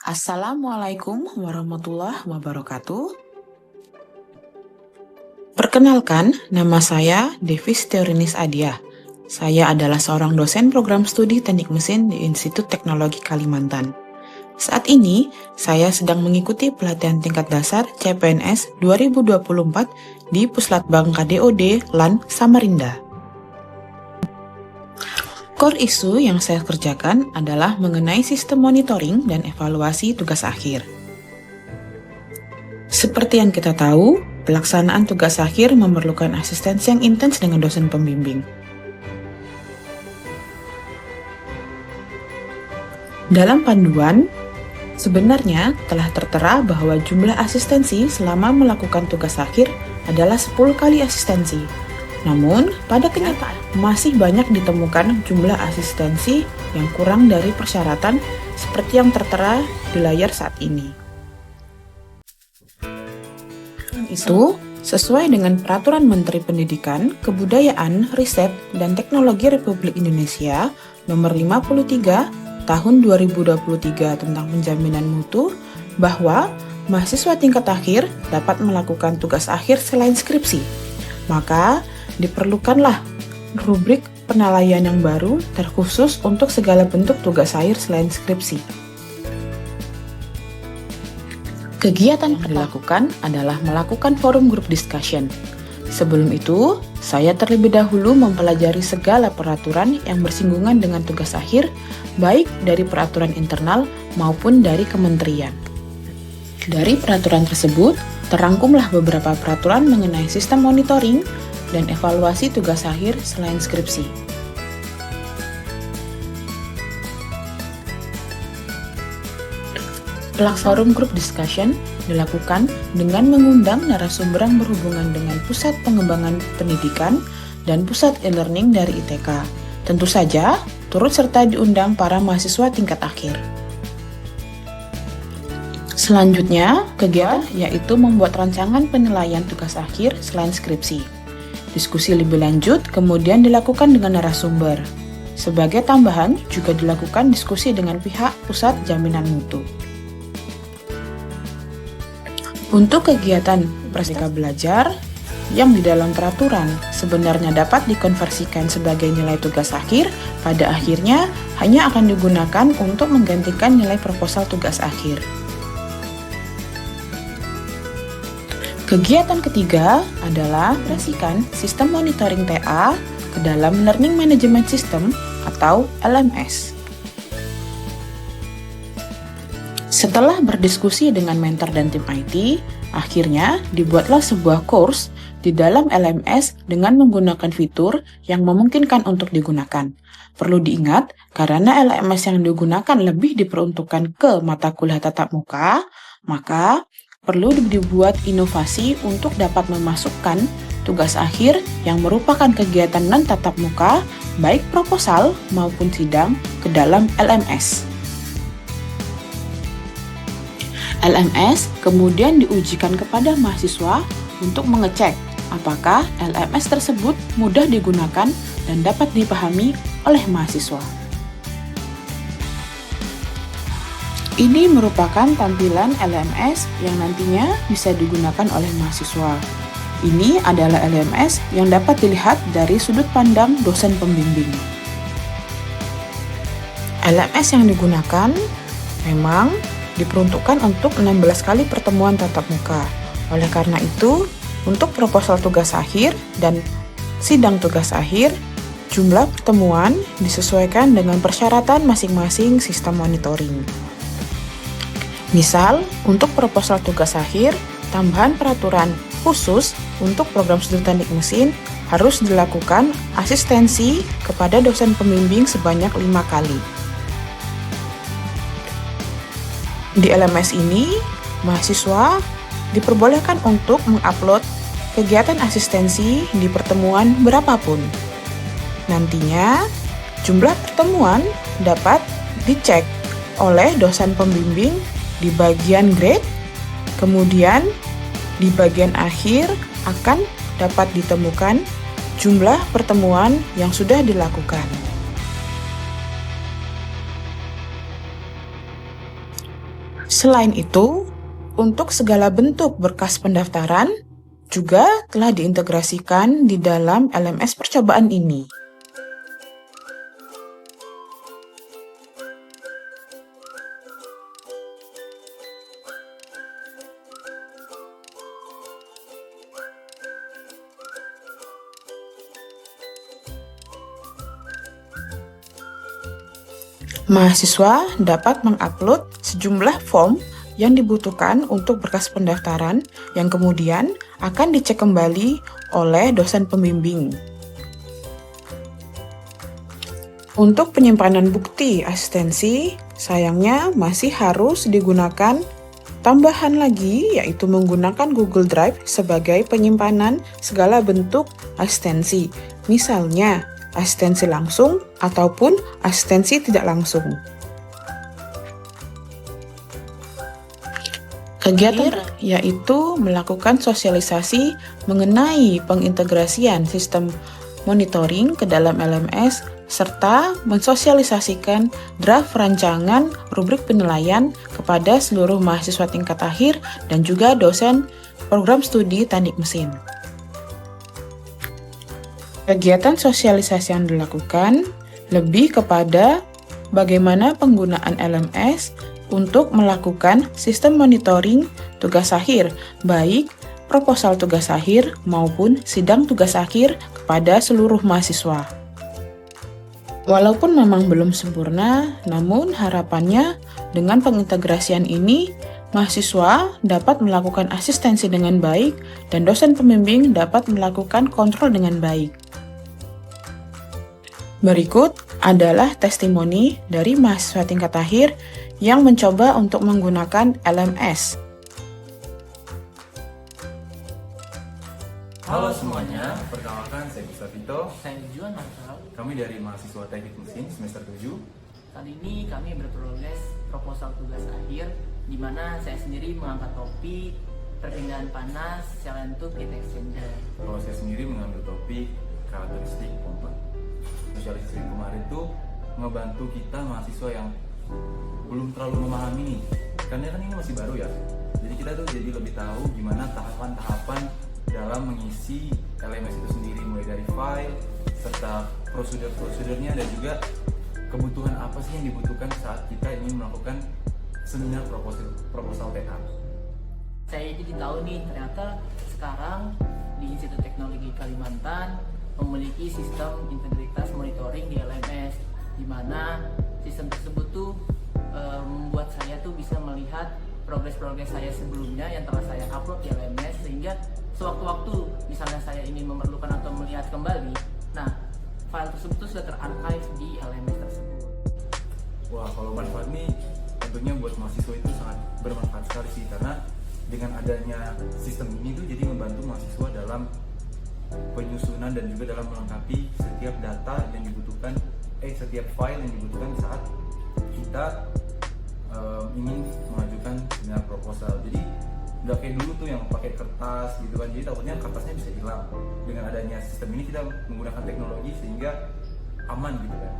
Assalamualaikum warahmatullahi wabarakatuh. Perkenalkan, nama saya Devis Teorinis Adia. Saya adalah seorang dosen program studi Teknik Mesin di Institut Teknologi Kalimantan. Saat ini, saya sedang mengikuti pelatihan tingkat dasar CPNS 2024 di Puslatbang KDOD LAN Samarinda. Core isu yang saya kerjakan adalah mengenai sistem monitoring dan evaluasi tugas akhir. Seperti yang kita tahu, pelaksanaan tugas akhir memerlukan asistensi yang intens dengan dosen pembimbing. Dalam panduan, sebenarnya telah tertera bahwa jumlah asistensi selama melakukan tugas akhir adalah 10 kali asistensi. Namun, pada kenyataan masih banyak ditemukan jumlah asistensi yang kurang dari persyaratan seperti yang tertera di layar saat ini. Itu sesuai dengan Peraturan Menteri Pendidikan, Kebudayaan, Riset, dan Teknologi Republik Indonesia Nomor 53 Tahun 2023 tentang penjaminan mutu bahwa mahasiswa tingkat akhir dapat melakukan tugas akhir selain skripsi. Maka, diperlukanlah rubrik penilaian yang baru terkhusus untuk segala bentuk tugas akhir selain skripsi. Kegiatan yang dilakukan adalah melakukan forum group discussion. Sebelum itu, saya terlebih dahulu mempelajari segala peraturan yang bersinggungan dengan tugas akhir, baik dari peraturan internal maupun dari kementerian. Dari peraturan tersebut, terangkumlah beberapa peraturan mengenai sistem monitoring dan evaluasi tugas akhir selain skripsi. Forum group discussion dilakukan dengan mengundang narasumber yang berhubungan dengan pusat pengembangan pendidikan dan pusat e-learning dari ITK. Tentu saja, turut serta diundang para mahasiswa tingkat akhir. Selanjutnya, kegiatan yaitu membuat rancangan penilaian tugas akhir selain skripsi. Diskusi lebih lanjut kemudian dilakukan dengan narasumber. Sebagai tambahan, juga dilakukan diskusi dengan pihak pusat jaminan mutu. Untuk kegiatan Merdeka Belajar yang di dalam peraturan sebenarnya dapat dikonversikan sebagai nilai tugas akhir, pada akhirnya hanya akan digunakan untuk menggantikan nilai proposal tugas akhir. Kegiatan ketiga adalah mengintegrasikan sistem monitoring TA ke dalam Learning Management System atau LMS. Setelah berdiskusi dengan mentor dan tim IT, akhirnya dibuatlah sebuah course di dalam LMS dengan menggunakan fitur yang memungkinkan untuk digunakan. Perlu diingat, karena LMS yang digunakan lebih diperuntukkan ke mata kuliah tatap muka, maka perlu dibuat inovasi untuk dapat memasukkan tugas akhir yang merupakan kegiatan non-tatap muka, baik proposal maupun sidang, ke dalam LMS. LMS kemudian diujikan kepada mahasiswa untuk mengecek apakah LMS tersebut mudah digunakan dan dapat dipahami oleh mahasiswa. Ini merupakan tampilan LMS yang nantinya bisa digunakan oleh mahasiswa. Ini adalah LMS yang dapat dilihat dari sudut pandang dosen pembimbing. LMS yang digunakan memang diperuntukkan untuk 16 kali pertemuan tatap muka. Oleh karena itu, untuk proposal tugas akhir dan sidang tugas akhir, jumlah pertemuan disesuaikan dengan persyaratan masing-masing sistem monitoring. Misal, untuk proposal tugas akhir, tambahan peraturan khusus untuk program studi teknik mesin harus dilakukan asistensi kepada dosen pembimbing sebanyak 5 kali. Di LMS ini, mahasiswa diperbolehkan untuk mengupload kegiatan asistensi di pertemuan berapapun. Nantinya, jumlah pertemuan dapat dicek oleh dosen pembimbing di bagian grade, kemudian di bagian akhir akan dapat ditemukan jumlah pertemuan yang sudah dilakukan. Selain itu, untuk segala bentuk berkas pendaftaran juga telah diintegrasikan di dalam LMS percobaan ini. Mahasiswa dapat mengupload sejumlah form yang dibutuhkan untuk berkas pendaftaran yang kemudian akan dicek kembali oleh dosen pembimbing. Untuk penyimpanan bukti asistensi, sayangnya masih harus digunakan tambahan lagi, yaitu menggunakan Google Drive sebagai penyimpanan segala bentuk asistensi. Misalnya, asistensi langsung ataupun asistensi tidak langsung. Kegiatan yaitu melakukan sosialisasi mengenai pengintegrasian sistem monitoring ke dalam LMS serta mensosialisasikan draft rancangan rubrik penilaian kepada seluruh mahasiswa tingkat akhir dan juga dosen program studi teknik mesin. Kegiatan sosialisasi yang dilakukan lebih kepada bagaimana penggunaan LMS untuk melakukan sistem monitoring tugas akhir, baik proposal tugas akhir maupun sidang tugas akhir kepada seluruh mahasiswa. Walaupun memang belum sempurna, namun harapannya dengan pengintegrasian ini, mahasiswa dapat melakukan asistensi dengan baik dan dosen pembimbing dapat melakukan kontrol dengan baik. Berikut adalah testimoni dari mahasiswa tingkat akhir yang mencoba untuk menggunakan LMS. Halo semuanya, perkenalkan saya Gustavito. Saya Juan Marshall. Kami dari mahasiswa teknik mesin semester 7. Kali ini kami berproses proposal tugas akhir di mana saya sendiri mengangkat topik perpindahan panas Celentub heat exchanger. Kalau saya sendiri mengambil topik karakteristik pompa. Sosialisasi kemarin tuh ngebantu kita mahasiswa yang belum terlalu memahami nih, karena kan ini masih baru ya. Jadi kita tuh jadi lebih tahu gimana tahapan-tahapan dalam mengisi LMS itu sendiri, mulai dari file serta prosedur-prosedurnya dan juga kebutuhan apa sih yang dibutuhkan saat kita ingin melakukan seminar proposal TA. Saya jadi tahu nih ternyata sekarang di Institut Teknologi Kalimantan memiliki sistem integritas monitoring di LMS, di mana sistem tersebut tuh membuat saya tuh bisa melihat progres-progres saya sebelumnya yang telah saya upload di LMS, sehingga sewaktu-waktu misalnya saya ingin memerlukan atau melihat kembali, nah file tersebut tuh sudah terarchive di LMS tersebut. Wah, kalau manfaat nih tentunya buat mahasiswa itu sangat bermanfaat sekali sih, karena dengan adanya sistem ini tuh jadi membantu mahasiswa dalam penyusunan dan juga dalam melengkapi setiap data yang dibutuhkan, setiap file yang dibutuhkan saat kita ingin mengajukan seminar proposal. Jadi nggak kayak dulu tuh yang pakai kertas gitu kan, jadi takutnya kertasnya bisa hilang. Dengan adanya sistem ini kita menggunakan teknologi sehingga aman gitu kan.